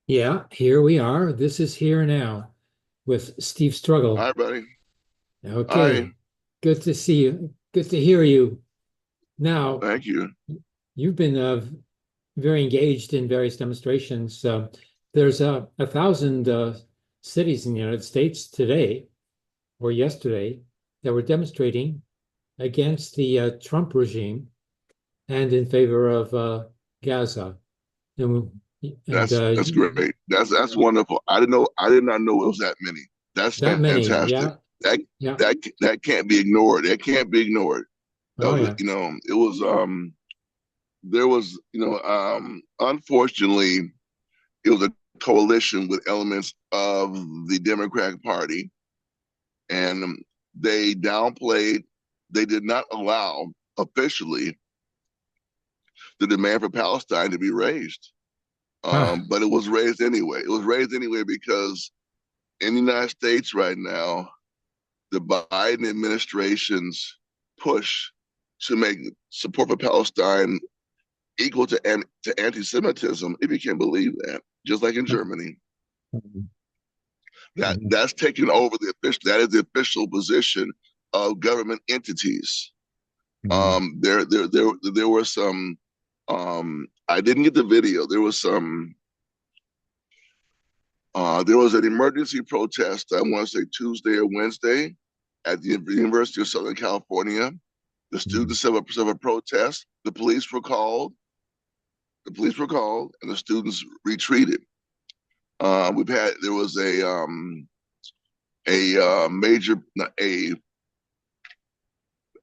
Yeah, here we are. This is Here Now with Steve Struggle. Hi, buddy. Hi. Okay, good to see you. Good to hear you. Now, Thank you. you've been very engaged in various demonstrations. There's 1,000 cities in the United States today or yesterday that were demonstrating against the Trump regime and in favor of Gaza. And, and That's great. That's wonderful. I did not know it was that many. That's that many, fantastic. yeah, That yeah. that can't be ignored. That can't be ignored. Oh, yeah. It was there was unfortunately it was a coalition with elements of the Democratic Party, and they downplayed. They did not allow officially the demand for Palestine to be raised. Ah, But it was raised anyway. It was raised anyway because in the United States right now, the Biden administration's push to make support for Palestine equal to anti-Semitism, if you can believe that, just like in Germany, that's taken over the official. That is the official position of government entities. There were some. I didn't get the video. There was an emergency protest, I want to say Tuesday or Wednesday, at the University of Southern California. The students of a protest. The police were called. And the students retreated. There was a major a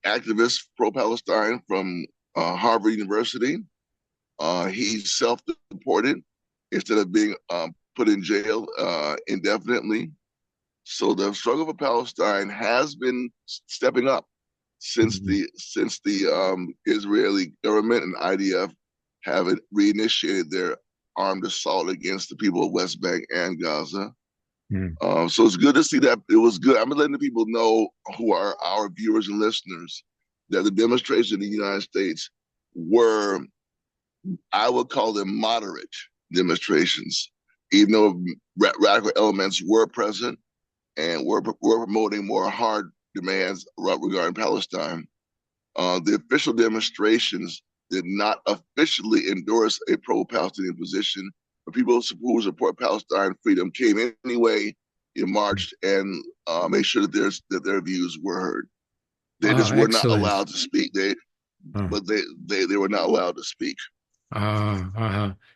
activist pro-Palestine from Harvard University. He self-deported instead of being put in jail indefinitely. So the struggle for Palestine has been stepping up since the Israeli government and IDF have reinitiated their armed assault against the people of West Bank and Gaza. So it's good to see that. It was good. I'm letting the people know who are our viewers and listeners that the demonstrations in the United States were, I would call them moderate demonstrations, even though radical elements were present and were promoting more hard demands regarding Palestine. The official demonstrations did not officially endorse a pro-Palestinian position, but people who support Palestine freedom came anyway, marched and made sure that their views were heard. They oh, just were not excellent. allowed to speak. Oh, They were not allowed to speak.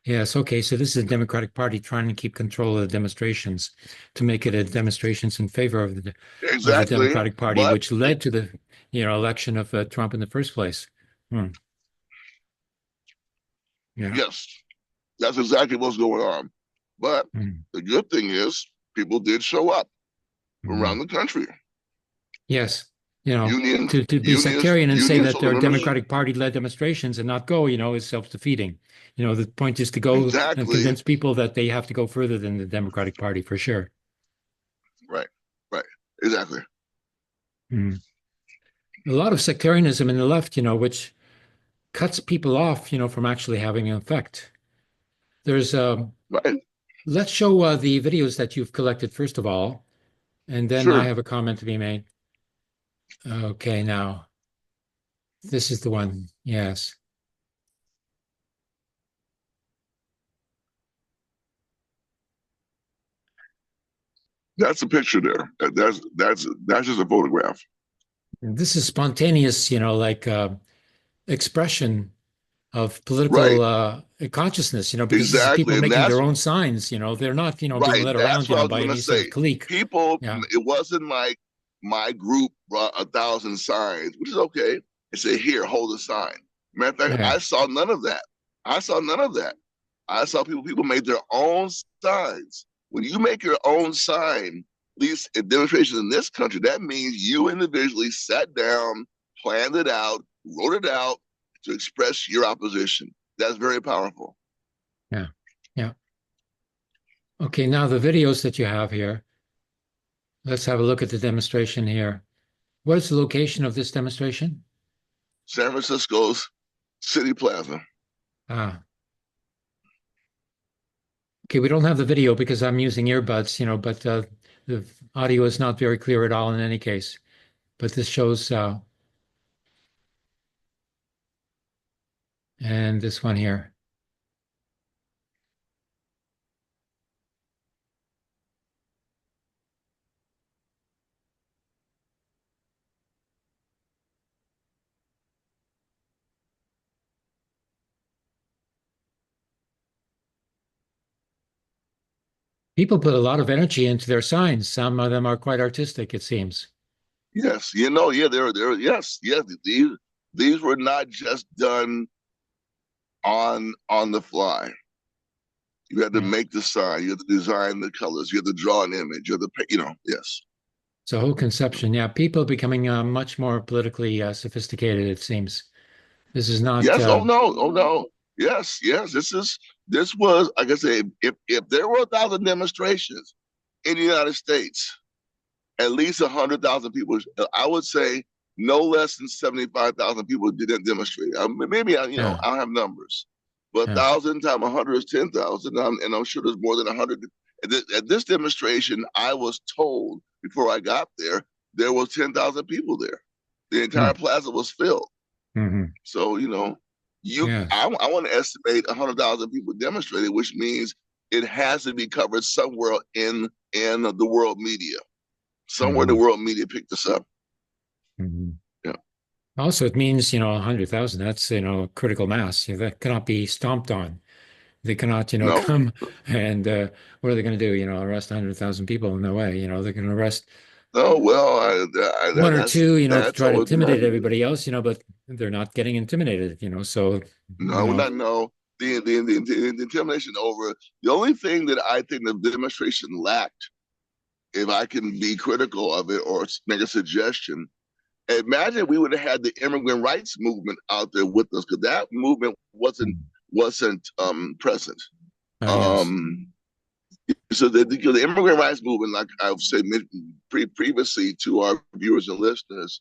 yes. Okay. So this is the Democratic Party trying to keep control of the demonstrations to make it a demonstrations in favor of the Exactly, Democratic Party, but which led to the election of Trump in the first place. Hmm. Yeah. yes, that's exactly what's going on. But Hmm. the good thing is people did show up from around Hmm. the country. Yes. To be Unions, sectarian and say union that soldier they're members. Democratic Party led demonstrations and not go, is self-defeating. The point is to go and Exactly. convince people that they have to go further than the Democratic Party for sure. Right. Right. Exactly. Hmm. A lot of sectarianism in the left, which cuts people off, from actually having an effect. There's Right. let's show the videos that you've collected first of all, and then I Sure. have a comment to be made. Okay, now this is the one. Yes. That's a picture there. That's just a photograph. This is spontaneous, like expression of political Right. consciousness, because this is people Exactly. And making their that's own signs, they're not, being right. led around, That's what I was by gonna any sort of say. clique. People, Yeah. it wasn't like my group brought 1,000 signs, which is okay. It said, here, hold a sign. Matter of fact, Yeah. I saw none of that. I saw none of that. I saw people made their own signs. When you make your own sign, at least in demonstrations in this country, that means you individually sat down, planned it out, wrote it out to express your opposition. That's very powerful. Yeah. Yeah. Okay, now the videos that you have here, let's have a look at the demonstration here. What is the location of this demonstration? San Francisco's City Plaza. Ah, Okay, we don't have the video because I'm using earbuds, but the audio is not very clear at all in any case. But this shows, and this one here. People put a lot of energy into their signs. Some of them are quite artistic, it seems. Yes, yeah, yes. These were not just done on the fly. You had to Yeah. make the sign, you had to design the colors, you had to draw an image, you had to, yes. It's a whole conception. Yeah, people becoming much more politically sophisticated, it seems. This is not, Yes, oh no. Yes. This was, like I say, if there were 1,000 demonstrations in the United States, at least 100,000 people, I would say no less than 75,000 people didn't demonstrate. Maybe I yeah, don't have numbers, but yeah. 1,000 times 100 is 10,000, and I'm sure there's more than 100. At this demonstration, I was told before I got there was 10,000 people there. The Hmm. entire plaza was filled. Hmm. So I Yes. want to estimate 100,000 people demonstrated, which means it has to be covered somewhere in the world media. Somewhere the Hmm. world media picked this up. Hmm. Yeah. Also, it means, 100,000. That's, critical mass. That cannot be stomped on. They cannot, No, come and what are they going to do? Arrest 100,000 people? No way. They're going to arrest no. Well, one or two, to that's try to always been intimidate argued. everybody else, but they're not getting intimidated, so, No, we're not. No, the intimidation over. The only thing that I think the demonstration lacked, if I can be critical of it or make a suggestion, imagine we would have had the immigrant rights movement out there with us, because that movement wasn't present. yes. Um, so the immigrant rights movement, like I've said previously to our viewers and listeners,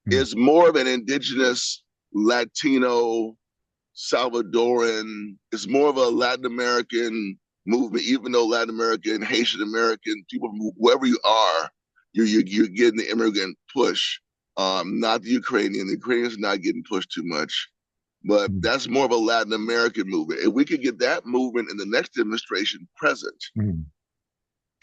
Mm. is more of an indigenous Latino, Salvadoran. It's more of a Latin American movement, even though Latin American, Haitian American people, whoever you are, you're getting the immigrant push. Not the Ukrainian. The Ukrainians are not getting pushed too much, but Mm. that's more of a Latin American movement. If we could get that movement in the next administration present, Mm.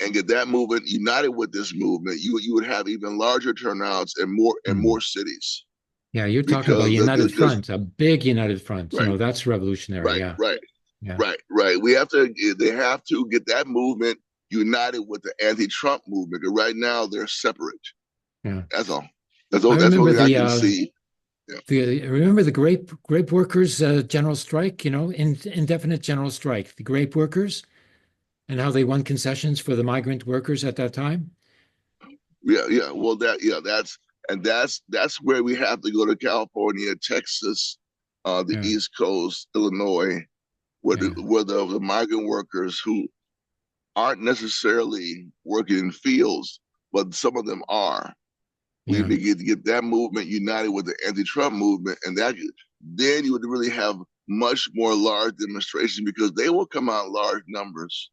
and get that movement united with this movement, you would have even larger turnouts and Mm. more cities, Yeah, you're talking about because united front, a big united front. right, That's revolutionary. right, Yeah. right, Yeah. right. They have to get that movement united with the anti-Trump movement. Because right now they're separate. Yeah. That's all. That's all. I That's the remember only thing I can see. Yeah, the grape workers general strike, indefinite general strike, the grape workers and how they won concessions for the migrant workers at that time. yeah. Well, that's where we have to go to California, Texas, the Yeah. East Coast, Illinois, where Yeah. the migrant workers who aren't necessarily working in fields, but some of them are. We Yeah. begin to get that movement united with the anti-Trump movement, and then you would really have much more large demonstrations, because they will come out in large numbers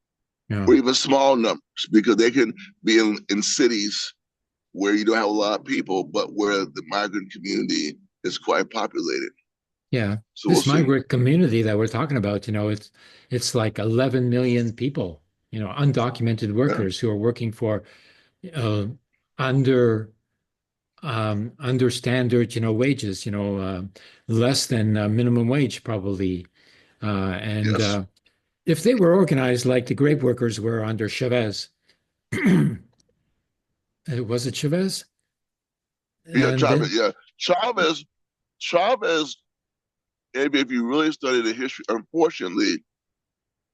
Yeah. or even small numbers, because they can be in cities where you don't have a lot of people, but where the migrant community is quite populated. Yeah. So we'll This see. migrant community that we're talking about, it's like 11 million people, undocumented Yeah, workers who are working for uh, under under standard, wages, less than minimum wage probably. And yes, if they were organized like the grape workers were under Chavez, was it Chavez? yeah, And then, Chavez. Maybe if you really study the history, unfortunately,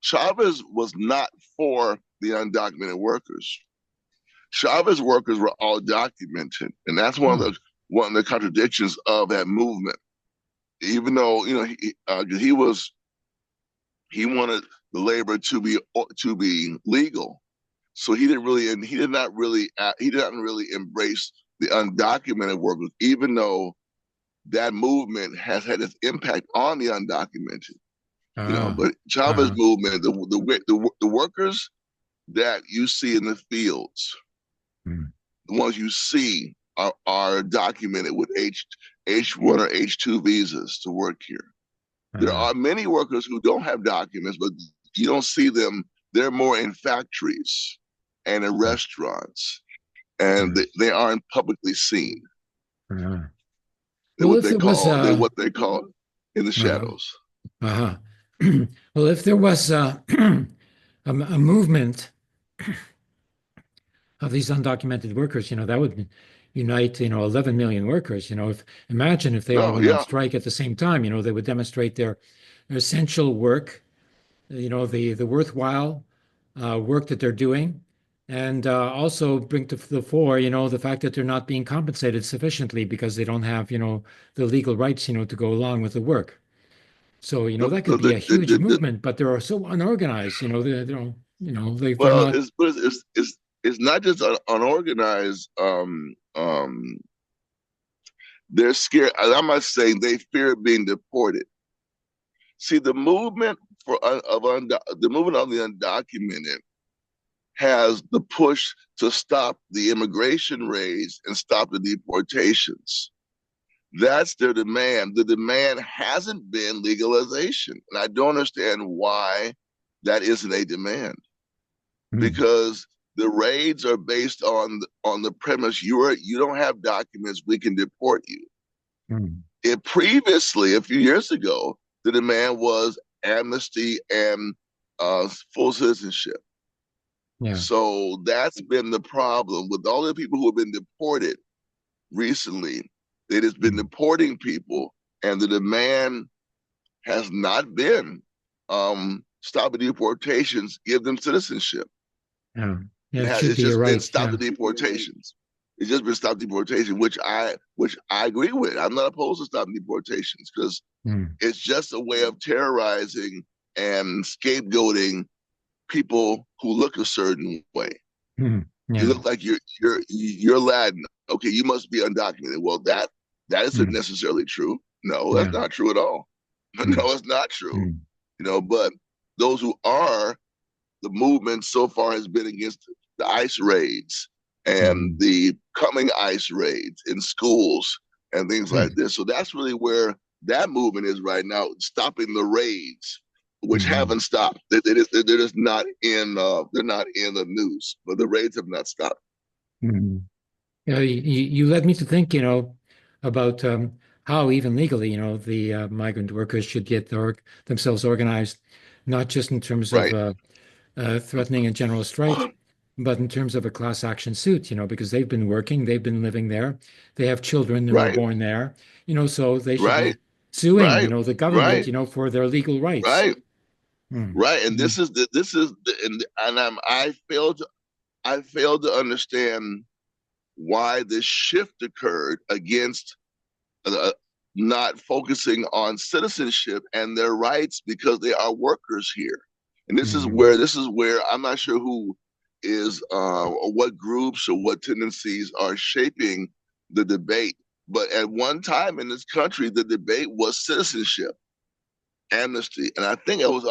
Chavez was not for the undocumented workers. Chavez workers were all documented, and that's oh, one of the contradictions of that movement. Even though he wanted the labor to be legal, so he didn't really embrace the undocumented workers, even though that movement has had its impact on the undocumented. But Chavez uh-huh. movement, the workers that you see in the fields, Mm. the ones you see are documented with H1 or H2 visas to work here. There Uh-huh. are many workers who don't have documents, but you don't see them. They're more in factories and in restaurants, and Uh-huh. they aren't publicly seen. Uh-huh. They're Well, what if they there was call they're what they call in the uh, shadows. uh-huh. Well, if there was a movement of these undocumented workers, that would unite, 11 million workers. Imagine if they all No, went on yeah, strike at the same time, they would demonstrate their essential work, the worthwhile work that they're doing, and also bring to the fore, the fact that they're not being compensated sufficiently because they don't have, the legal rights, to go along with the work. So, the, that the, could be a huge the movement, but they're so unorganized, they're well, not. it's not just unorganized. They're scared. I'm not saying they fear being deported. See, the movement the movement of the undocumented has the push to stop the immigration raids and stop the deportations. That's their demand. The demand hasn't been legalization, and I don't understand why that isn't a demand. Mm, Because the raids are based on the premise you don't have documents, we can deport you. mm, It previously, a few years ago, the demand was amnesty and full citizenship. yeah. So that's been the problem with all the people who have been deported recently. It has been Mm, deporting people, and the demand has not been stop the deportations, give them citizenship. yeah. Yeah, it should It's be. You're just been right. stop Yeah. the deportations. It's just been stop deportation, which I agree with. I'm not opposed to stop deportations because Mm, it's just a way of terrorizing and scapegoating people who look a certain way. You yeah. look like you're Latin. Okay, you must be undocumented. Well, that isn't Mm, necessarily true. No, that's yeah. not true at all. Mm, No, it's not true. mm, But those who are, the movement so far has been against the ICE raids and mm, the coming ICE raids in schools and things like mm, this. So that's really where that movement is right now, stopping the raids, which mm, haven't stopped. They're just not in. They're not in the news, but the raids have not stopped. mm. Yeah, you led me to think, about how even legally, the migrant workers should get themselves organized, not just in terms of Right, threatening a general strike, but in terms of a class action suit, because they've been working, they've been living there, they have children who were right, born there, so they should right, be suing, right, the government, right, for their legal rights. right, Mm, right. And mm, I failed to understand why this shift occurred against uh, not focusing on citizenship and their rights because they are workers here. And mm, this is where I'm not sure who is or what groups or what tendencies are shaping the debate. But at one time in this country, the debate was citizenship, amnesty, and I think it was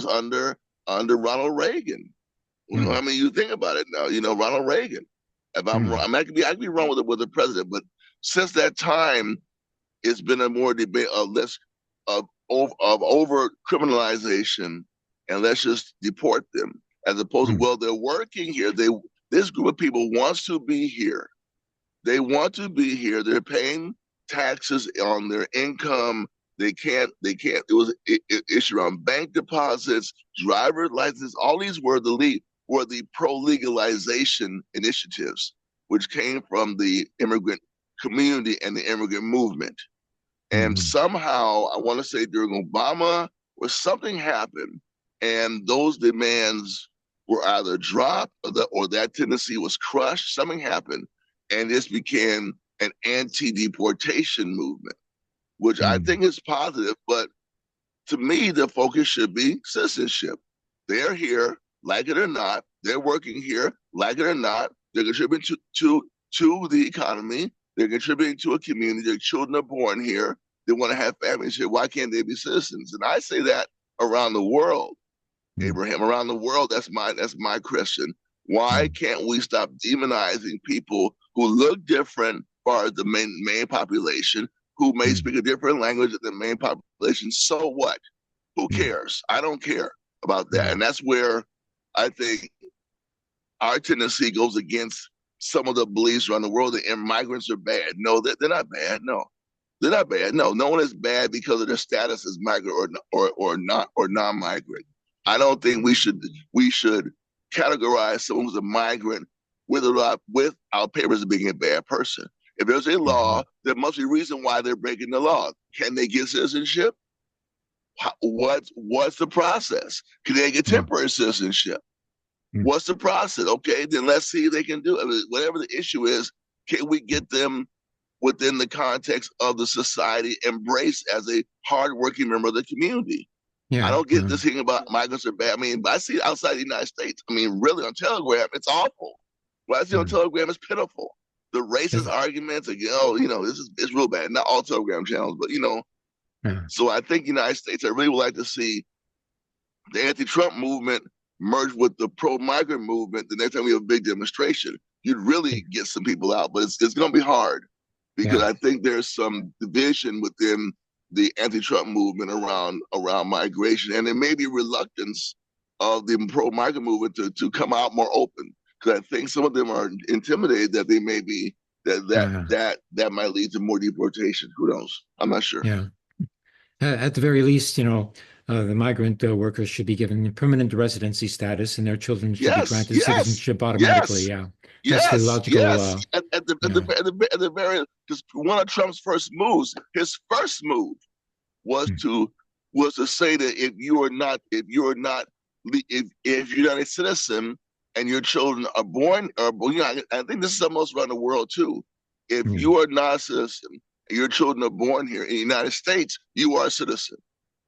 under Ronald Reagan. Well, I mm, mean, you think about it now. Ronald Reagan. If I'm wrong, mm, I could be wrong with the president, but since that time, it's been a more debate of less of over criminalization and let's just deport them as opposed to mm, well they're working here. This group of people wants to be here. They want to be here. They're paying taxes on their income. They can't. It was issued on bank deposits, driver license. All these were the pro legalization initiatives, which came from the immigrant community and the immigrant movement. And mm, somehow, I want to say during Obama, or something happened, and those demands were either dropped or that tendency was crushed. Something happened, and this became an anti-deportation movement, which I mm, think is positive. But to me, the focus should be citizenship. They're here, like it or not. They're working here, like it or not. They're contributing to the economy. They're contributing to a community. Their children are born here. They want to have families here. Why can't they be citizens? And I say that around the world, Abraham, around the world. That's my question. Why can't we stop demonizing people who look different as far as the main population, who may speak a different language than the main population? So what? Who cares? I don't care about that. And that's where I think our tendency goes against some of the beliefs around the world that migrants are bad. No, they're not bad. No, they're not bad. No, no one is bad because of their status as migrant or non-migrant. I don't think we should categorize someone who's a migrant without papers as being a bad person. If there's a law, there must be a reason why they're breaking the law. Can they get citizenship? What's the process? Can they get temporary citizenship? What's the process? Okay, then let's see if they can do it. Whatever the issue is, can we get them within the context of the society, embraced as a hardworking member of the community? I don't get this thing about migrants are bad. I mean, I see it outside the United States. I mean, really on Telegram, it's awful. What I see on Telegram is pitiful. The racist arguments, it's real bad. Not all Telegram channels, but So I think United States, I really would like to see the anti-Trump movement merge with the pro-migrant movement. The next time we have a big demonstration, you'd really get some people out, but it's going to be hard because I think there's some division within the anti-Trump movement around migration, and there may be reluctance of the pro-migrant movement to come out more open, because I think some of them are intimidated that they may be that might lead to more deportation. Who knows? I'm not sure. Yeah. At the very least, the migrant workers should be given permanent residency status, and their children should be granted citizenship automatically. That's the logical. At the very, because one of Trump's first moves, his first move was to say that if you're not a citizen and your children are born, I think this is almost around the world too. If you are not a citizen and your children are born here in the United States, you are a citizen.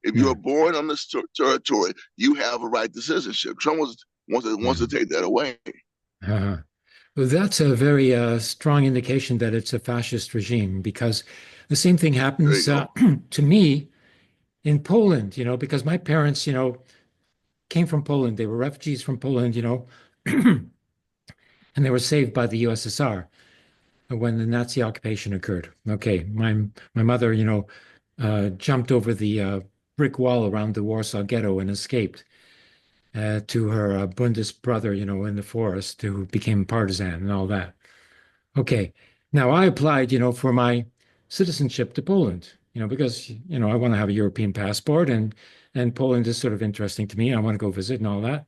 If you are born on this territory, you have a right to citizenship. Trump wants to take that away. Well, that's a very strong indication that it's a fascist regime, because the same thing happens to me in Poland, because my parents, came from Poland. They were refugees from Poland, and they were saved by the USSR when the Nazi occupation occurred. Okay, my mother, jumped over the brick wall around the Warsaw Ghetto and escaped to her Bundes brother, in the forest, who became partisan and all that. Okay, now I applied, for my citizenship to Poland, because, I want to have a European passport, and Poland is sort of interesting to me. I want to go visit and all that.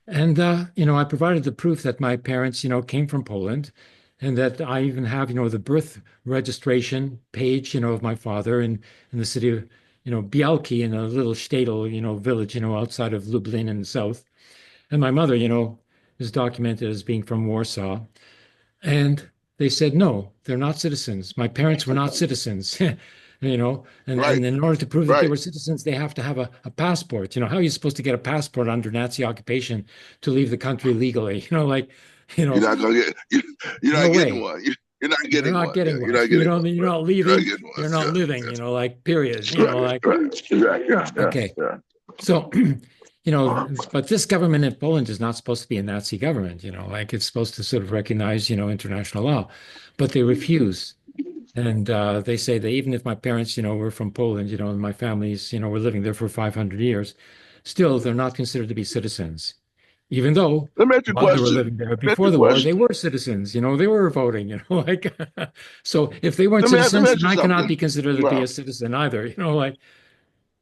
And, I provided the proof that my parents, came from Poland, and that I even have, the birth registration page, of my father in the city of, Białki, in a little shtetl, village, outside of Lublin in the south. And my mother, is documented as being from Warsaw. And they said, no, they're not citizens. My parents were not citizens, and in order to prove that they were citizens, they have to have a passport. How are you supposed to get a passport under Nazi occupation to leave the country legally? You're not going to get, you're not getting one. You're not getting one. You're not leaving. You're not living, period. Okay. So, but this government in Poland is not supposed to be a Nazi government, it's supposed to sort of recognize, international law, but they refuse. And they say that even if my parents, were from Poland, and my families, were living there for 500 years, still they're not considered to be citizens. Even though while they were living there before the war, they were citizens, they were voting, so if they weren't citizens, then I cannot be considered to be a citizen either,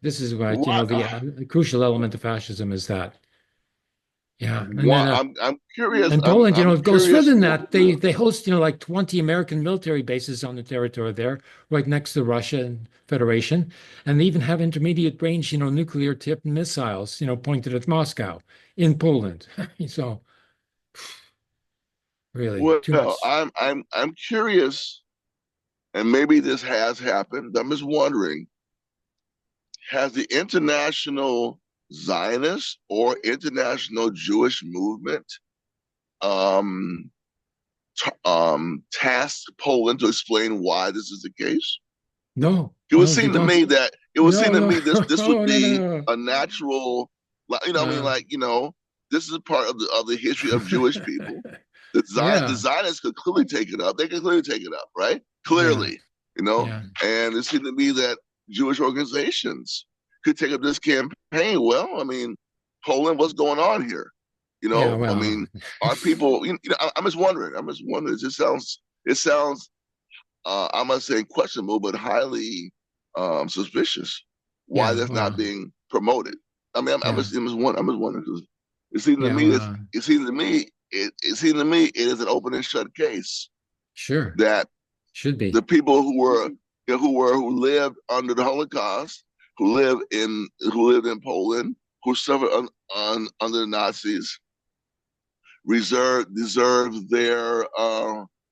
this is what, the crucial element of fascism is that. Yeah. And then, I'm curious. And Poland, it goes further than that. They host, like 20 American military bases on the territory there, right next to the Russian Federation. And they even have intermediate range, nuclear tipped missiles, pointed at Moscow in Poland. So really too much. I'm curious, and maybe this has happened. I'm just wondering, has the international Zionist or international Jewish movement tasked Poland to explain why this is the case? No. It would seem to me that it would seem No, to no, me this would oh, no, be no, a natural, I mean, no. this is a part of the history of Jewish people. The Yeah, Zionists could clearly take it up. They could clearly take it up, right? yeah, Clearly, you know. yeah, And it seemed to me that Jewish organizations could take up this campaign. Well, I mean, Poland, what's going on here? yeah. I Well, mean, are people? I'm just wondering. I'm just wondering. It sounds. I'm not saying questionable, but highly suspicious. Why yeah, that's not well, being promoted? I mean, yeah, I'm just wondering because it seems to yeah, me well, it seems to me it is an open and shut case sure, that should the be. people who lived under the Holocaust, who lived in Poland, who suffered under the Nazis, deserve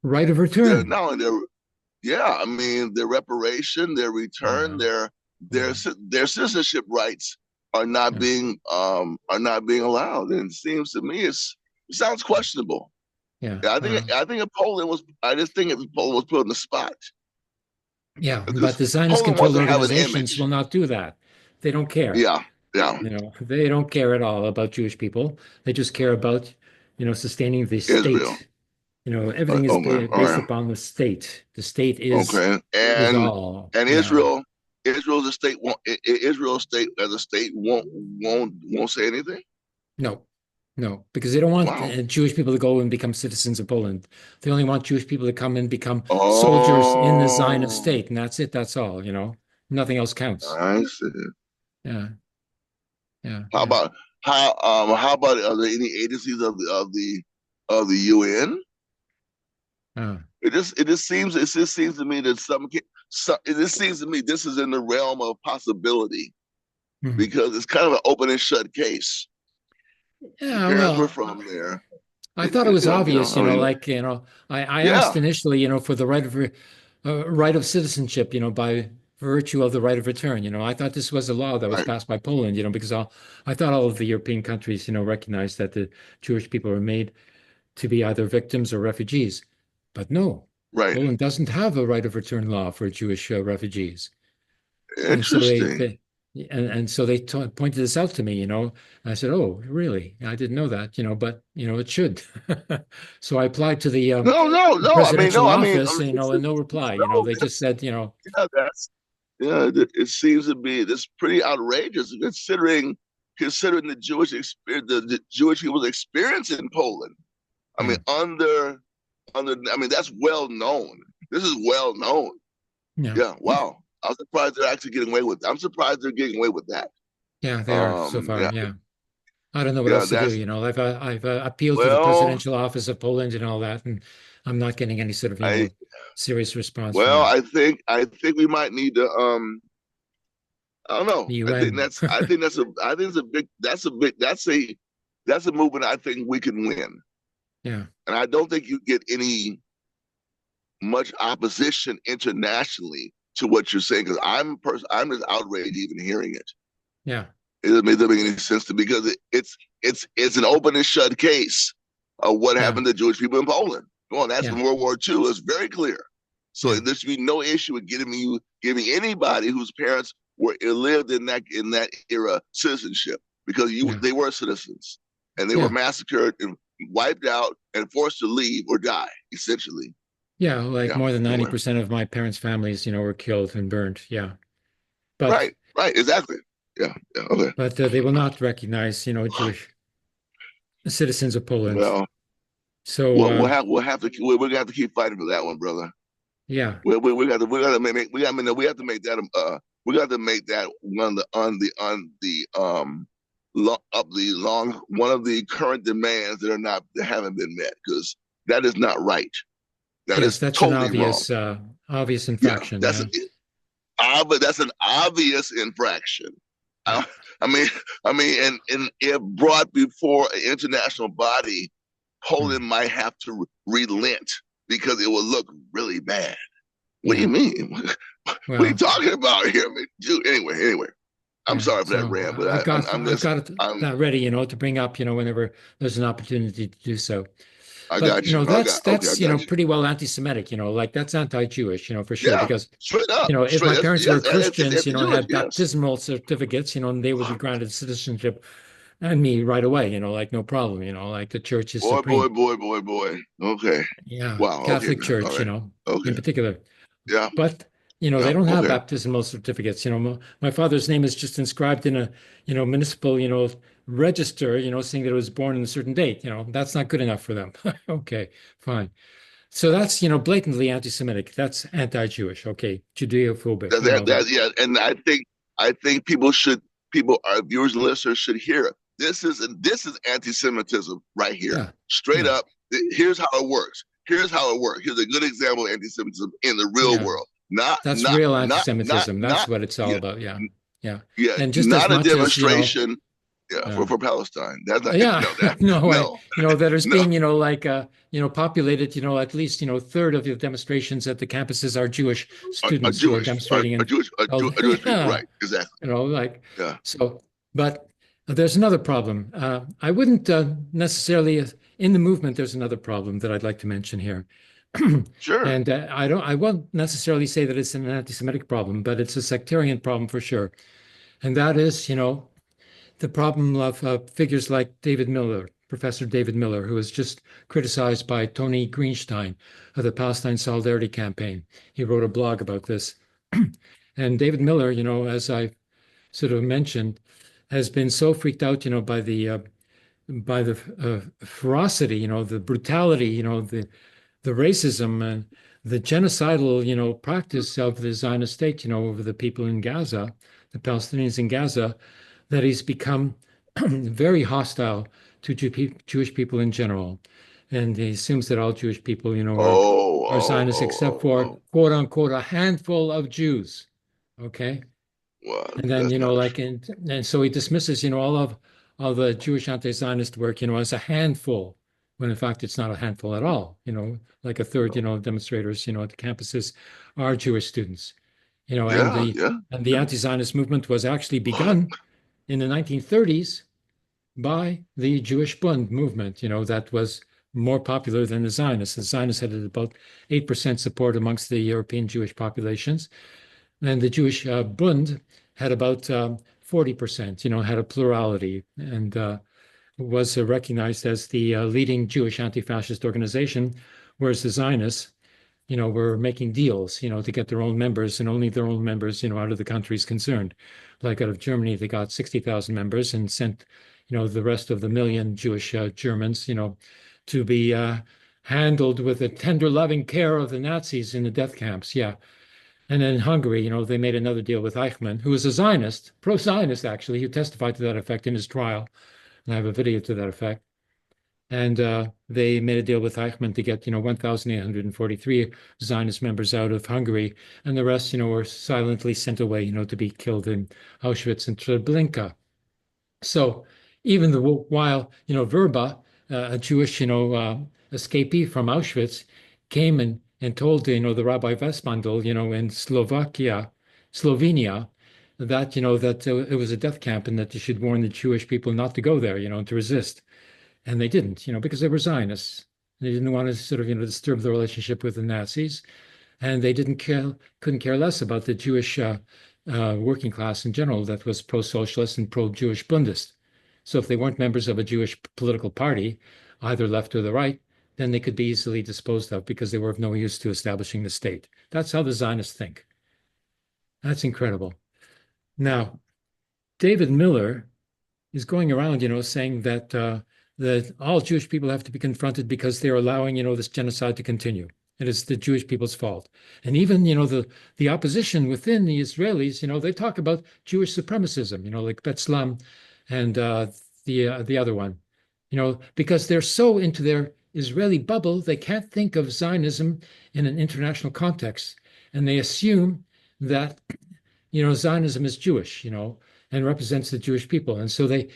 Right of their return. not only their yeah, I mean their reparation, their return, Yeah, their yeah, their citizenship rights yeah, are not being allowed. And it seems to me it sounds questionable. yeah. Well, I think if Poland was I just think if Poland was put on the spot yeah. But because the Poland wants Zionist-controlled to have an organizations will image. not do that. They don't care. Yeah, yeah, They don't care at all about Jewish people. They just care about, sustaining the Israel. state. Everything is Okay, all based right, upon the state. The state okay, is all. and Yeah. Israel's a state won't Israel's state as a state won't say anything. No, no, because they don't want Wow. Jewish people to go and become citizens of Poland. They only want Jewish people to come and become soldiers in the Zionist Oh, state, and that's it. That's all. Nothing else counts. I see. Yeah, yeah, How yeah. about how about are there any agencies of the UN? Uh, It just seems to me that it just seems to me this is in the realm of possibility mhm. because it's kind of an open and shut case. Your Yeah, parents were well, from there. I thought it was obvious, I mean, I asked yeah, initially, for the right of citizenship, by virtue of the right of return. I thought this was a law that was right, passed by Poland, because I thought all of the European countries, recognized that the Jewish people were made to be either victims or refugees. But no, right. Poland doesn't have a right of return law for Jewish refugees. And so Interesting. pointed this out to me, and I said, "Oh, really? I didn't know that, but it should." So I applied to the No. I mean, presidential no. I mean, office, and no reply. no. They just said, Yeah, it seems to be this pretty outrageous considering the Jewish people's experience in Poland. I yeah, mean, I mean, that's well known. This is well known. yeah, Yeah, wow. I'm surprised they're actually getting away with. I'm surprised they're getting away with that. yeah, they are so far. Yeah, Yeah, I don't know what yeah. else to do. That's I've appealed to the well, presidential office of Poland and all that, and I'm not getting any sort of I serious response from I think we might need to I don't know. the UN. I think it's a big that's a movement I think we can win. Yeah, And I don't think you get any much opposition internationally to what you're saying because I'm just outraged even hearing it. yeah, It doesn't make any sense to me because it's an open and shut case of what yeah, happened to Jewish people in Poland. Go on, that's yeah, from World War II. It's very clear. So yeah, there should be no issue with giving anybody whose parents lived in that era citizenship because yeah, they were citizens and they were yeah. massacred and wiped out and forced to leave or die essentially. Yeah, like Yeah. more than Anyway, 90% of my parents' families, were killed and burned. Yeah. But right, exactly. Yeah, yeah. Okay. they will not recognize, Jewish citizens of Poland. Well, So we're gonna have to keep fighting for that one, brother. yeah. We got to make we have to make that we got to make that one on the up the long one of the current demands that haven't been met because that is not right. That Yes, is that's an totally wrong. obvious Yeah, infraction. Yeah. but that's an obvious infraction. Yeah. I, and if brought before an international body, Poland Hmm. might have to relent because it will look really bad. What do you Yeah. mean? What are you Well, talking about here? I mean, dude, anyway, I'm yeah. sorry for that So rant, but I've got I'm just, it I'm, that ready, to bring up, whenever there's an opportunity to do so. I But got you. Okay, I got you. pretty well anti-Semitic, like that's anti-Jewish, for sure. Yeah, Because straight up, if my straight. parents were Yes, it's Christians, anti-Jewish. had Yes. baptismal certificates, and they would be granted citizenship and me right away, like no problem, like the church is Boy, boy, supreme. boy, boy, boy. Okay. Yeah, Wow. Okay, Catholic man. All Church, right. in Okay. particular. Yeah. But, they Yeah. don't have Okay. baptismal certificates. My father's name is just inscribed in a, municipal, register, saying that it was born on a certain date. That's not good enough for them. Okay, fine. So that's, blatantly anti-Semitic. That's anti-Jewish. Okay, Judeo-phobic. We know that. Yeah. And I think people, our viewers and listeners should hear it. This is anti-Semitism right here, Yeah, straight yeah, up. Here's how it works. Here's how it works. Here's a good example of anti-Semitism in the real yeah. world. Not, That's not, real not, not, anti-Semitism. That's not. what it's all Yeah, about. Yeah, yeah. yeah. And just as Not a much as, demonstration. Yeah, yeah. for Palestine. That's not. Yeah, No, that no, no, that is no. being, populated, at least, third of the demonstrations at the campuses are Jewish A students who are Jewish, demonstrating a and Jewish, all, a Jewish people. yeah, Right. Exactly. Yeah. so, but there's another problem. I wouldn't necessarily, in the movement, there's another problem that I'd like to mention here. Sure. And I won't necessarily say that it's an anti-Semitic problem, but it's a sectarian problem for sure. And that is, the problem of figures like David Miller, Professor David Miller, who was just criticized by Tony Greenstein of the Palestine Solidarity Campaign. He wrote a blog about this. And David Miller, as I sort of mentioned, has been so freaked out, by the ferocity, the brutality, the racism and the genocidal, practice of the Zionist state, over the people in Gaza, the Palestinians in Gaza, that he's become very hostile to Jewish people in general. And he assumes that all Jewish people, Oh, are oh, Zionists oh, except oh, for oh. quote unquote a handful of Jews. Okay. Well, And then, that's not true. and so he dismisses, all the Jewish anti-Zionist work, as a handful, when in fact it's not a handful at all. Like a third, of demonstrators, at the campuses are Jewish students. And Yeah, the yeah, yeah. anti-Zionist movement was actually begun in the 1930s by the Jewish Bund movement, that was more popular than the Zionists. The Zionists had about 8% support amongst the European Jewish populations. And the Jewish Bund had about 40%, had a plurality and was recognized as the leading Jewish anti-fascist organization, whereas the Zionists, were making deals, to get their own members and only their own members, out of the countries concerned. Like out of Germany, they got 60,000 members and sent, the rest of the million Jewish Germans, to be handled with the tender, loving care of the Nazis in the death camps. Yeah. And then in Hungary, they made another deal with Eichmann, who was a Zionist, pro-Zionist actually, who testified to that effect in his trial. And I have a video to that effect. And they made a deal with Eichmann to get, 1,843 Zionist members out of Hungary, and the rest, were silently sent away, to be killed in Auschwitz and Treblinka. So even while, Verba, a Jewish, escapee from Auschwitz, came and told, the Rabbi Vespandel, in Slovenia, that, that it was a death camp and that they should warn the Jewish people not to go there, and to resist. And they didn't, because they were Zionists. They didn't want to sort of, disturb the relationship with the Nazis. And they couldn't care less about the Jewish working class in general that was pro-socialist and pro-Jewish Bundist. So if they weren't members of a Jewish political party, either left or the right, then they could be easily disposed of because they were of no use to establishing the state. That's how the Zionists think. That's incredible. Now, David Miller is going around, saying that all Jewish people have to be confronted because they're allowing, this genocide to continue. It is the Jewish people's fault. And even, the opposition within the Israelis, they talk about Jewish supremacism, like Betzlam and the other one, because they're so into their Israeli bubble, they can't think of Zionism in an international context. And they assume that, Zionism is Jewish, and represents the Jewish people. And so they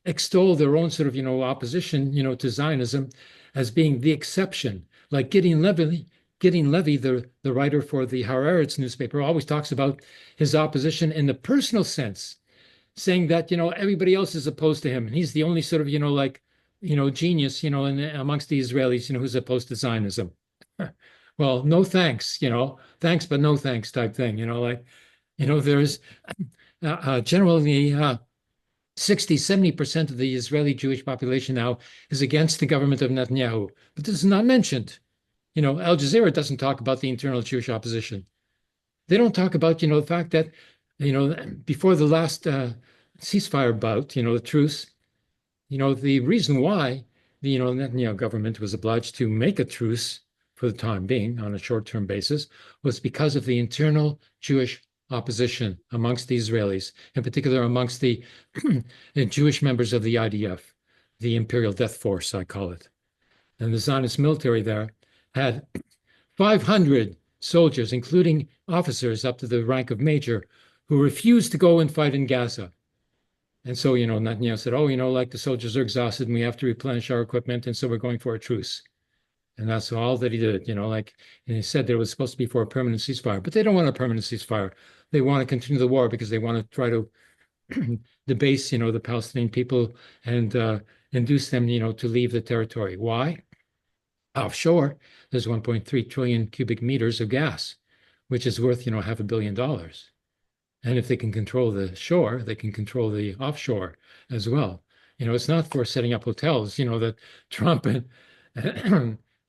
extol their own sort of, opposition, to Zionism as being the exception. Like Gideon Levy, the writer for the Haaretz newspaper, always talks about his opposition in the personal sense, saying that, everybody else is opposed to him. And he's the only sort of, like genius, amongst the Israelis, who's opposed to Zionism. Well, no thanks, thanks, but no thanks type thing, like, there's generally 60, 70% of the Israeli Jewish population now is against the government of Netanyahu. But this is not mentioned. Al Jazeera doesn't talk about the internal Jewish opposition. They don't talk about, the fact that, before the last ceasefire bout, the truce, the reason why the, Netanyahu government was obliged to make a truce for the time being on a short-term basis was because of the internal Jewish opposition amongst the Israelis, in particular amongst the Jewish members of the IDF, the Imperial Death Force, I call it. And the Zionist military there had 500 soldiers, including officers up to the rank of major, who refused to go and fight in Gaza. And so, Netanyahu said, oh, like the soldiers are exhausted and we have to replenish our equipment. And so we're going for a truce. And that's all that he did, and he said there was supposed to be for a permanent ceasefire, but they don't want a permanent ceasefire. They want to continue the war because they want to try to debase, the Palestinian people and induce them, to leave the territory. Why? Offshore, there's 1.3 trillion cubic meters of gas, which is worth, $500 million. And if they can control the shore, they can control the offshore as well. It's not for setting up hotels, that Trump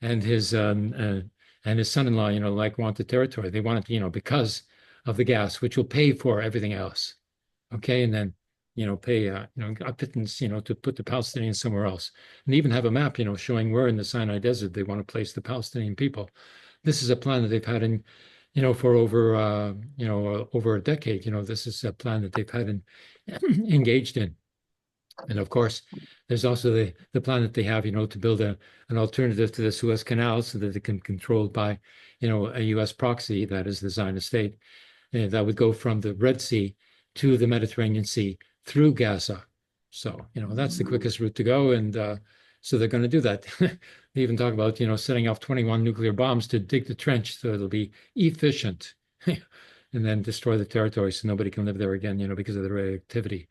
and his son-in-law, like want the territory. They want it, because of the gas, which will pay for everything else. Okay, and then pay a pittance, to put the Palestinians somewhere else, and even have a map, showing where in the Sinai Desert they want to place the Palestinian people. This is a plan that they've had in, for over a decade. This is a plan that they've had engaged in. And of course, there's also the plan that they have, to build an alternative to the Suez Canal so that it can be controlled by, a U.S. proxy, that is the Zionist state, that would go from the Red Sea to the Mediterranean Sea through Gaza. So, that's the quickest route to go. And so they're going to do that. They even talk about, setting off 21 nuclear bombs to dig the trench so it'll be efficient and then destroy the territory so nobody can live there again, because of the radioactivity.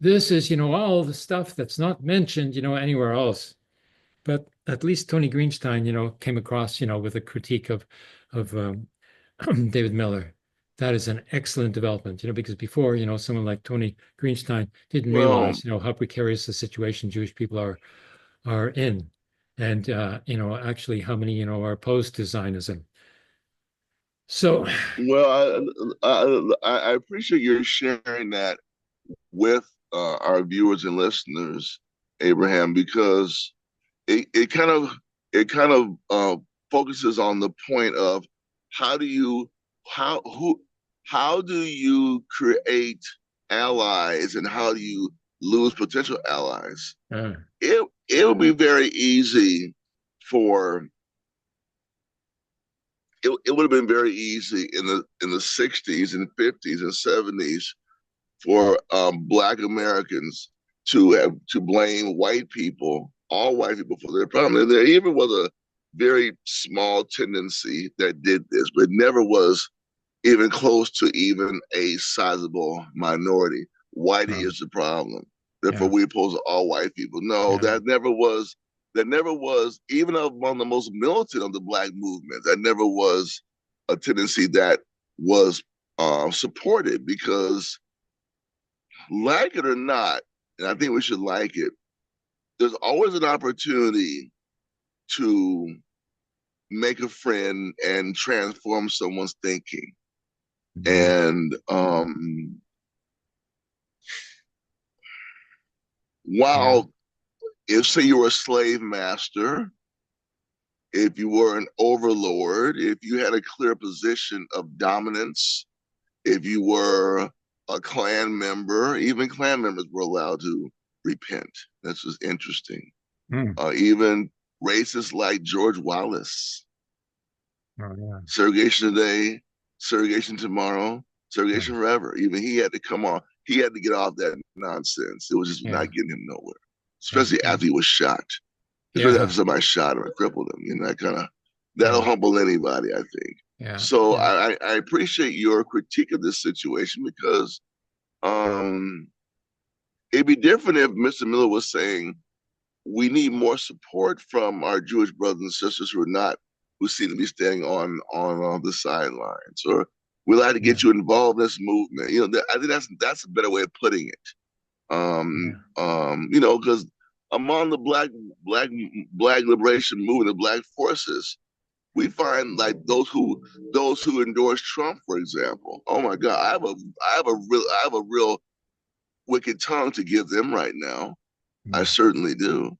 This is, all the stuff that's not mentioned, anywhere else. But at least Tony Greenstein, came across, with a critique of David Miller. That is an excellent development, because before, someone like Tony Greenstein didn't realize, how precarious the situation Jewish people are in, and actually how many, are opposed to Zionism. So, well, I appreciate your sharing that with our viewers and listeners, Abraham, because it kind of focuses on the point of how do you create allies and how do you lose potential allies? It would be very easy for it would have been very easy in the 60s and 50s and 70s for Black Americans to blame white people, all white people, for their problem. And there even was a very small tendency that did this, but it never was even close to even a sizable minority. Whitey is the problem. Therefore, we oppose all white people. No, that never was. That never was, even among the most militant of the Black movement, that never was a tendency that was supported, because, like it or not, and I think we should like it, there's always an opportunity to make a friend and transform someone's thinking. And while, if say you were a slave master, if you were an overlord, if you had a clear position of dominance, if you were a Klan member, even Klan members were allowed to repent. That's just interesting. Even racists like George Wallace, segregation today, segregation tomorrow, segregation forever. Even he had to come on. He had to get off that nonsense. It was just not getting him nowhere, especially after he was shot. Especially after somebody shot him or crippled him. That'll humble anybody, I think. So I appreciate your critique of this situation, because it'd be different if Mr. Miller was saying, we need more support from our Jewish brothers and sisters who seem to be standing on the sidelines. Or we'd like to get you involved in this movement. I think that's a better way of putting it. Because among the black liberation movement, the black forces, we find like those who endorse Trump, for example. Oh my God, I have a real wicked tongue to give them right now. I certainly do.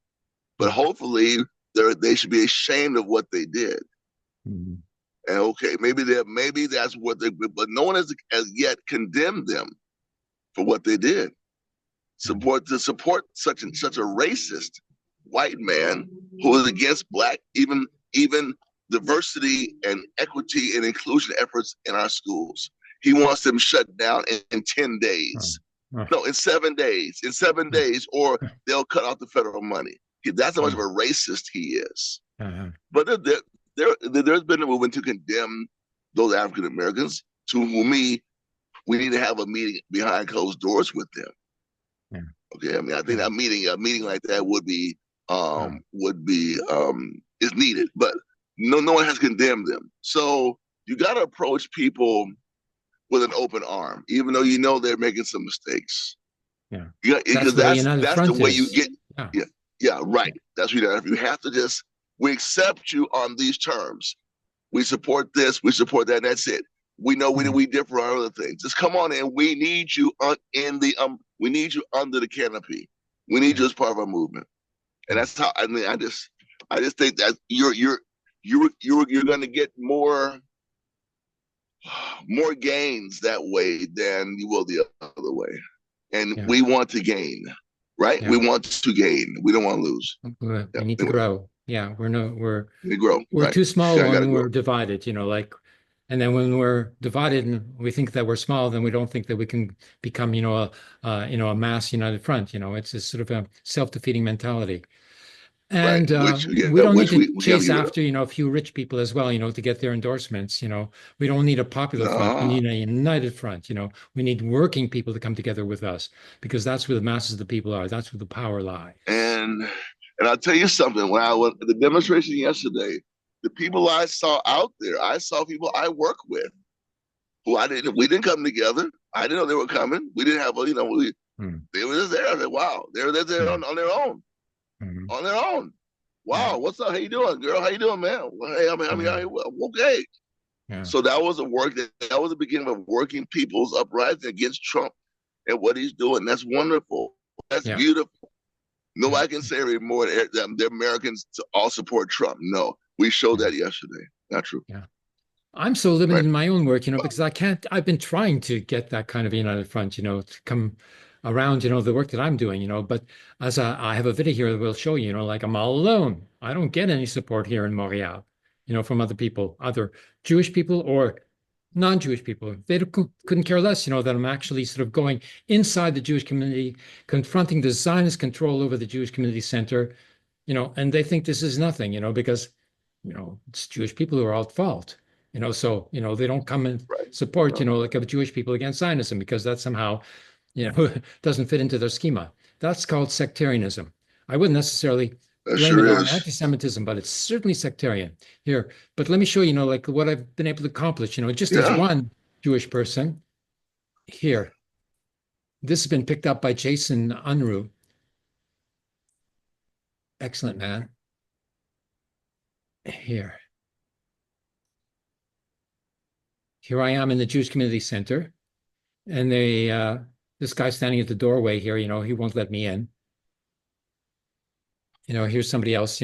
But hopefully they should be ashamed of what they did. And okay, maybe that's what they, but no one has yet condemned them for what they did. Support such a racist white man who is against black, even diversity and equity and inclusion efforts in our schools. He wants them shut down in 10 days. No, in 7 days. In 7 days, or they'll cut off the federal money. That's how much of a racist he is. But there's been a movement to condemn those African Americans. To whom we need to have a meeting behind closed doors with them. Okay, I mean, I think a meeting like that would be is needed, but no one has condemned them. So you got to approach people with an open arm, even though they're making some mistakes. Because that's the way you get. Right. That's what you have to we accept you on these terms. We support this, we support that, and that's it. We know we differ on other things. Just come on in. We need you we need you under the canopy. We need you as part of our movement. And that's how I just think that you're going to get more gains that way than you will the other way. And we want to gain, right? We want to gain. We don't want to lose. We need to grow. Yeah, we're right. too small when we're divided, and then when we're divided and we think that we're small, then we don't think that we can become, a mass united front. It's a sort of a self-defeating mentality. And we don't need to chase after, a few rich people as well, to get their endorsements. We don't need a popular front. We need a united front. We need working people to come together with us, because that's where the masses of the people are. That's where the power lies. And I'll tell you something. When I went to the demonstration yesterday, the people I saw out there, I saw people I work with who we didn't come together. I didn't know they were coming. We didn't have they were just there. I said, wow, they're there on their own. On their own. Wow, what's up? How you doing, girl? How you doing, man? Well, hey, I'm okay. So that was that was the beginning of working people's uprising against Trump and what he's doing. That's wonderful. That's beautiful. Nobody can say anymore that the Americans all support Trump. No, we showed that yesterday. Not true. I'm so limited in my own work, because I've been trying to get that kind of united front, to come around, the work that I'm doing, but as I have a video here that will show you, like I'm all alone. I don't get any support here in Montreal, from other people, other Jewish people or non-Jewish people. They couldn't care less, that I'm actually sort of going inside the Jewish community, confronting the Zionist control over the Jewish community center, and they think this is nothing, because, it's Jewish people who are at fault, so, they don't come and support, like a Jewish people against Zionism, because that somehow, doesn't fit into their schema. That's called sectarianism. I wouldn't necessarily blame it on anti-Semitism, but it's certainly sectarian here. But let me show you, like what I've been able to accomplish, just as one Jewish person here. This has been picked up by Jason Unruh. Excellent, man. Here I am in the Jewish Community Center, and this guy standing at the doorway here, he won't let me in. Here's somebody else,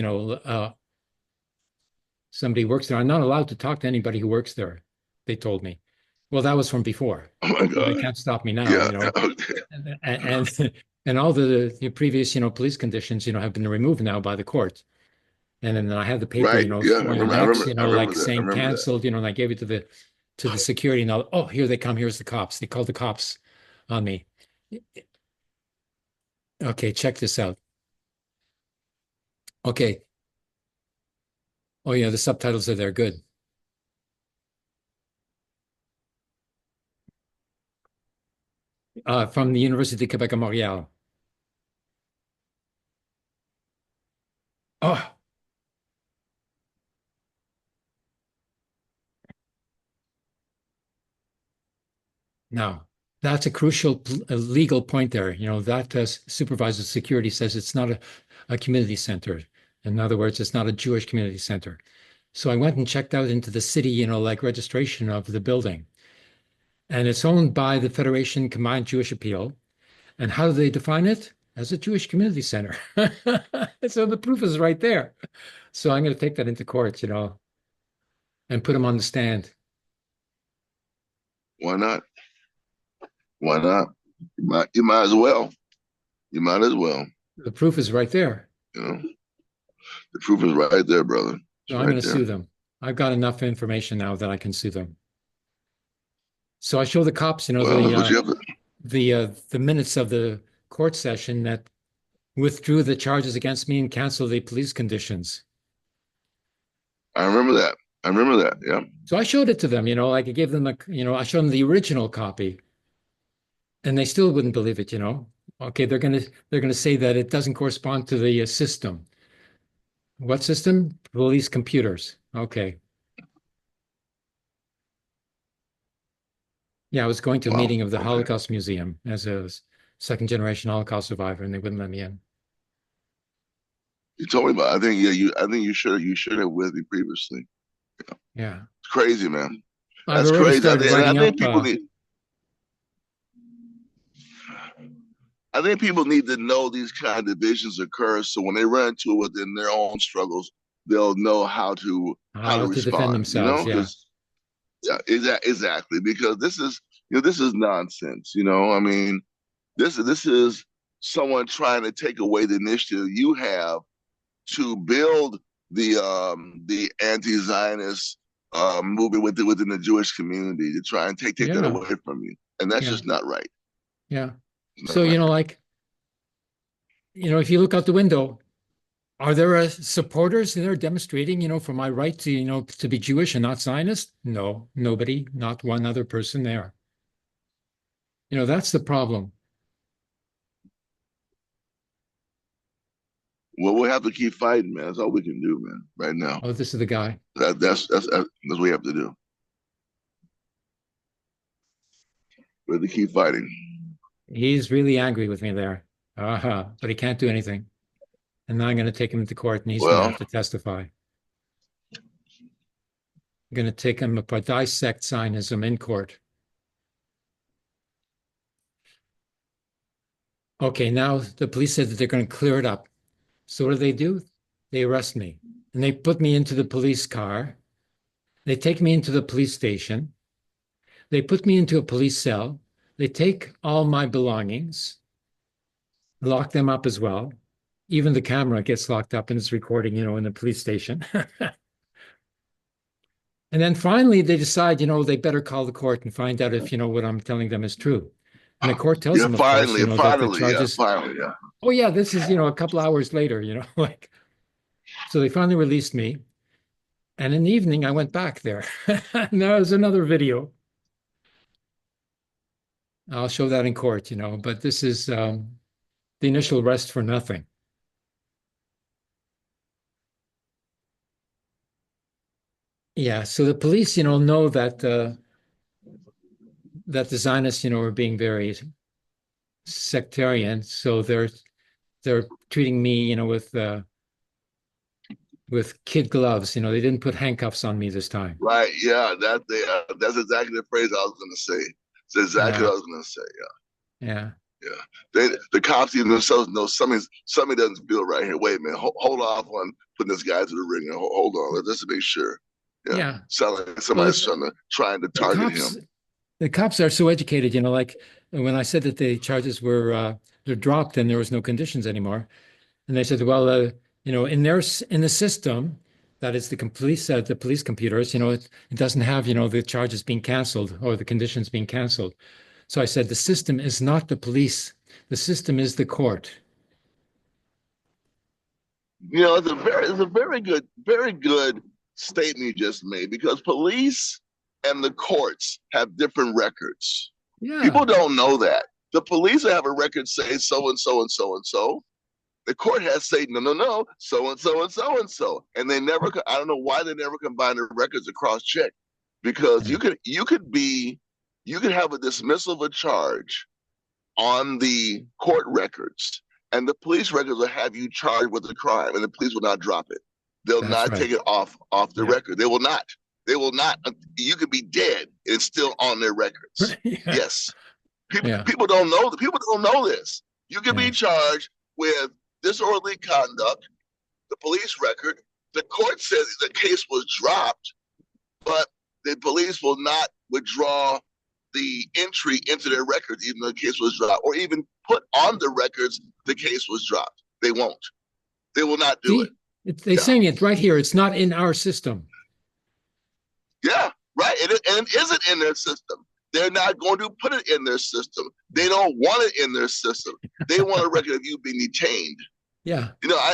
somebody works there. I'm not allowed to talk to anybody who works there, they told me. Well, that was from before. Oh my God. They can't stop me now, and all the previous, police conditions, have been removed now by the court. And then I have the paper, saying canceled, and I gave it to the security. Now, oh, here they come. Here's the cops. They called the cops on me. Okay, check this out. Okay. Oh yeah, the subtitles are there. Good. From the University of Quebec at Montreal. Oh, no, that's a crucial legal point there. That supervisor of security says it's not a community center. In other words, it's not a Jewish community center. So I went and checked out into the city, like registration of the building. And it's owned by the Federation Combined Jewish Appeal. And how do they define it? As a Jewish community center. So the proof is right there. So I'm going to take that into court, and put him on the stand. Why not? Why not? You might as well. You might as well. The proof is right there. The proof is right there, brother. So I'm going to sue them. I've got enough information now that I can sue them. So I show the cops, the minutes of the court session that withdrew the charges against me and canceled the police conditions. I remember that. Yeah. So I showed it to them, I gave them I showed them the original copy, and they still wouldn't believe it. Okay, they're gonna say that it doesn't correspond to the system. What system? Police computers. Okay. Yeah, I was going to a meeting of the Holocaust Museum as a second-generation Holocaust survivor, and they wouldn't let me in. You told me about it. I think you should have with me previously. Yeah. It's crazy, man. That's crazy. I think people need to know these kind of divisions occur, so when they run into it within their own struggles, they'll know how to respond, defend themselves. Yeah, exactly. Because this is nonsense. I mean, this is someone trying to take away the initiative you have to build the anti-Zionist movement within the Jewish community, to try and take that away from you, and that's just not right. Yeah. So if you look out the window, are there supporters there demonstrating, for my right to be Jewish and not Zionist? No, nobody, not one other person there. That's the problem. Well, we'll have to keep fighting, man. That's all we can do, man, right now. Oh, this is the guy. That's what we have to do. We have to keep fighting. He's really angry with me there. But he can't do anything. And now I'm going to take him to court, and he's going to have to testify. I'm going to take him up for dissect Zionism in court. Okay, now the police said that they're going to clear it up. So what do? They arrest me, and they put me into the police car. They take me into the police station. They put me into a police cell. They take all my belongings, lock them up as well. Even the camera gets locked up and it's recording, in the police station. And then finally they decide, they better call the court and find out if, what I'm telling them is true. And the court tells them, of course, that the charges. Oh yeah, this is, a couple hours later, So they finally released me. And in the evening, I went back there. And there was another video. I'll show that in court, but this is the initial arrest for nothing. Yeah, so the police, know that that the Zionists, are being very sectarian, so they're treating me, with kid gloves. They didn't put handcuffs on me this time. Right? Yeah, that's exactly the phrase I was going to say. It's exactly what I was going to say. Yeah. The cops even themselves know something doesn't feel right here. Wait a minute, hold off on putting this guy to the ring. Hold on, let's just make sure. Yeah. Sound like somebody's trying to target him. The cops are so educated, like when I said that the charges were they're dropped and there was no conditions anymore, and they said, well, in the system, that is the police computers, it doesn't have the charges being canceled or the conditions being canceled. So I said the system is not the police. The system is the court. It's a very good statement you just made, because police and the courts have different records. Yeah. People don't know that. The police have a record say so and so and so and so. The court has said, no, so and so and so and so, and they never. I don't know why they never combine the records to cross check, because you could have a dismissal of a charge on the court records, and the police records will have you charged with a crime, and the police will not drop it. They'll not take it off the record. They will not. They will not. You could be dead and it's still on their records. Yes. People don't know. People don't know this. You can be charged with disorderly conduct. The police record. The court says the case was dropped, but the police will not withdraw the entry into their records, even though the case was dropped, or even put on the records the case was dropped. They won't. They will not do it. They're saying it right here. It's not in our system. Yeah, right. And it isn't in their system. They're not going to put it in their system. They don't want it in their system. They want a record of you being detained. Yeah.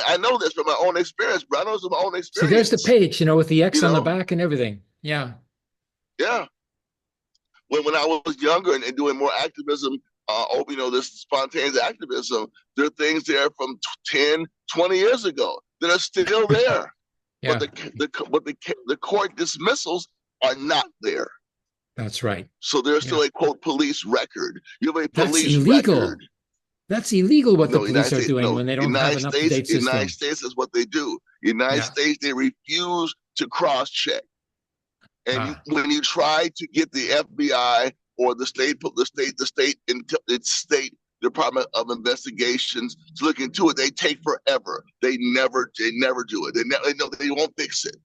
I know this from my own experience, bro. I know this from my own experience. So there's the page, with the X on the back and everything. Yeah. Yeah. When I was younger and doing more activism, this spontaneous activism, there are things there from 10, 20 years ago that are still there. Yeah. But the court dismissals are not there. That's right. So there's still a quote police record. You have a police That's illegal. record. That's illegal what the police are doing when they don't have an up-to-date system. United States is what they do. United States, they refuse to cross-check. And when you try to get the FBI or the state Department of Investigations to look into it, they take forever. They never do it. They won't fix it.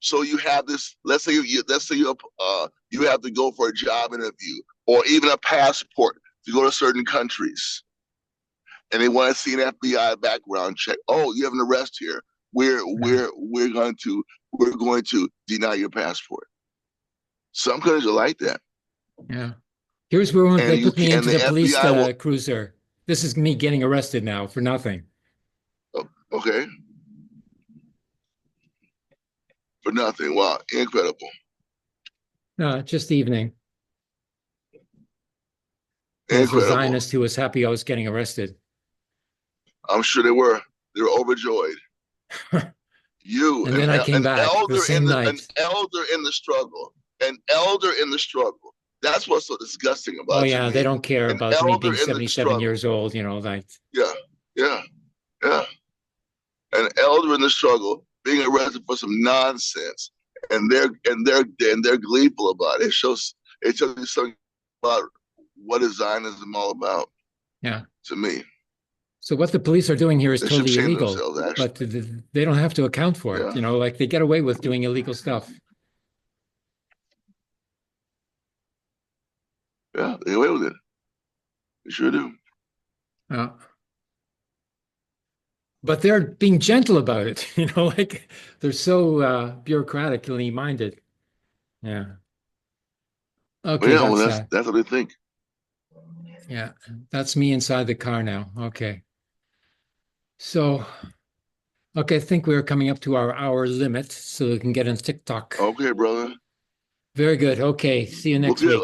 So you have this. Let's say you have to go for a job interview or even a passport to go to certain countries, and they want to see an FBI background check. Oh, you have an arrest here. We're going to deny your passport. Some countries are like that. Yeah. Here's where they put me into the police cruiser. This is me getting arrested now for nothing. Okay. For nothing. Wow. Incredible. No, just evening. Incredible. There's a Zionist who was happy I was getting arrested. I'm sure they were. They were overjoyed. You and then I came back the same night. An elder in the struggle. An elder in the struggle. That's what's so disgusting about it. Oh, yeah, they don't care about me being 77 years old, like. Yeah. An elder in the struggle being arrested for some nonsense, and they're gleeful about it. It shows you something about what is Zionism all about. Yeah. To me. So what the police are doing here is they totally illegal, but they don't have to account for it. Like they get away with doing illegal stuff. Yeah, they get away with it. They sure do. But they're being gentle about it, like they're so bureaucratically minded. Yeah. Okay. That's what they think. Yeah, that's me inside the car now. Okay. So, I think we're coming up to our hour limit, so we can get on TikTok. Okay, brother. Very good. Okay, see you next week.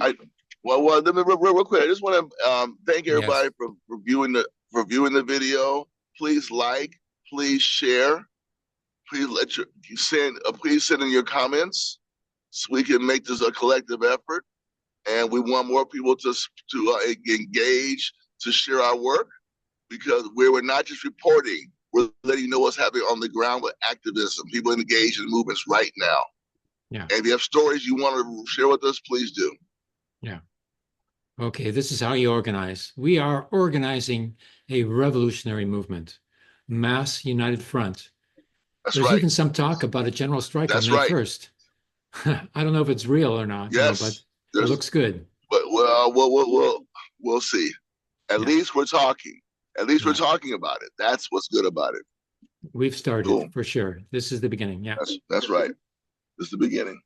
Let me real quick. I just want to thank everybody for viewing the video. Please like, please share, please send in your comments so we can make this a collective effort. And we want more people to engage, to share our work, because we're not just reporting, we're letting you know what's happening on the ground with activism, people engaged in movements right now. Yeah. And if you have stories you want to share with us, please do. Yeah. Okay, this is how you organize. We are organizing a revolutionary movement, Mass United Front. There's even some talk about a general strike on May 1st. I don't know if it's real or not, but it looks good. But we'll see. At least we're talking. At least we're talking about it. That's what's good about it. We've started for sure. This is the beginning. Yeah. That's right. This is the beginning.